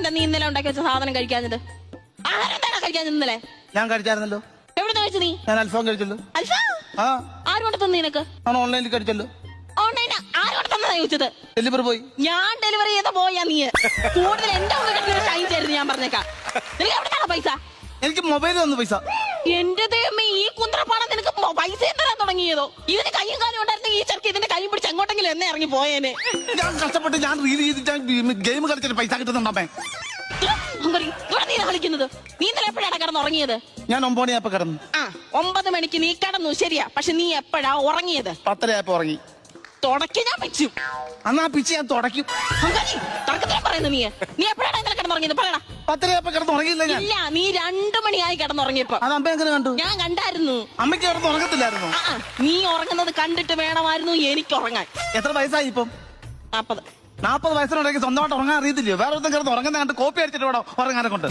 എന്താ നീ ഇന്നലെ ഉണ്ടാക്കി വെച്ച സാധനം കഴിക്കാഞ്ഞത്? ആഹാരം എന്താ കഴിക്കാഞ്ഞത് ഇന്നലെ? ഞാൻ കഴിച്ചായിരുന്നല്ലോ. എവിടെ കഴിച്ചു നീ? ഞാൻ അൽഫാം കഴിച്ചല്ലോ. അൽഫാം? ആ, ആര് കൊണ്ട് തന്നു നിനക്ക്? ഞാൻ ഓൺലൈനിൽ കഴിച്ചല്ലോ. ഓൺലൈൻ ആര് കൊണ്ട് തന്നതാ ചോദിച്ചത്? ഡെലിവറി പോയി. ഞാൻ ഡെലിവറി ചെയ്ത പോയാ നീ കൂടുതൽ എന്റെ ഷൈൻ ചേരുന്നു. ഞാൻ പറഞ്ഞേക്കാം. നിനക്ക് എവിടെയാണോ പൈസ? എനിക്ക് മൊബൈലിൽ വന്നു പൈസ. എന്റെ ദൈവമേ, ഈ കുന്ത്രപ്പാടം നിനക്ക് പൈസ തരാൻ തുടങ്ങിയതോ? ഇതിന് കയ്യും കാലും ഉണ്ടായിരുന്നെങ്കിൽ ഈ ചെറുക്ക് ഇതിന്റെ കൈ പിടിച്ച് എങ്ങോട്ടെങ്കിലും എന്നെ ഇറങ്ങി പോയേനെ. ഞാൻ കഷ്ടപ്പെട്ട് ഞാൻ റീൽ ചെയ്തിട്ട് ഗെയിം കളിച്ചിട്ട് പൈസ കിട്ടുന്നുണ്ടമ്മേ. നീ കളിക്കുന്നത്? നീ ഇന്നലെ എപ്പോഴാണ് കിടന്നുറങ്ങിയത്? ഞാൻ 9 മണിയായപ്പോ കിടന്നു. 9 മണിക്ക് നീ കിടന്നു, ശരിയാ. പക്ഷെ നീ എപ്പോഴാ ഉറങ്ങിയത്? 10:30 ഉറങ്ങി. തുടക്കി ഞാൻ പിച്ചു. അന്നാ പിച്ച് ഞാൻ തുടക്കും. പറയുന്നു നീ എപ്പോഴാണ് ഇന്നലെ കിടന്നുറങ്ങിയത്? പറയണ. 10:30 കിടന്ന് ഉറങ്ങിയില്ല ഞാൻ. ഇല്ല, നീ 2 മണിയായി കിടന്നുറങ്ങിയപ്പോ. അത് അമ്മ എങ്ങനെ കണ്ടു? ഞാൻ കണ്ടായിരുന്നു. അമ്മയ്ക്ക് കിടന്ന് ഉറങ്ങത്തില്ലായിരുന്നു. നീ ഉറങ്ങുന്നത് കണ്ടിട്ട് വേണമായിരുന്നു എനിക്ക് ഉറങ്ങാൻ. എത്ര വയസ്സായി ഇപ്പം? 40. 40 വയസ്സിനുണ്ടെങ്കിൽ സ്വന്തമായിട്ട് ഉറങ്ങാൻ അറിയത്തില്ലയോ? വേറെ ഒന്നും കിടന്ന് ഉറങ്ങുന്ന കണ്ട് കോപ്പി അടിച്ചിട്ട് വേണം ഉറങ്ങാനെ കൊണ്ട്.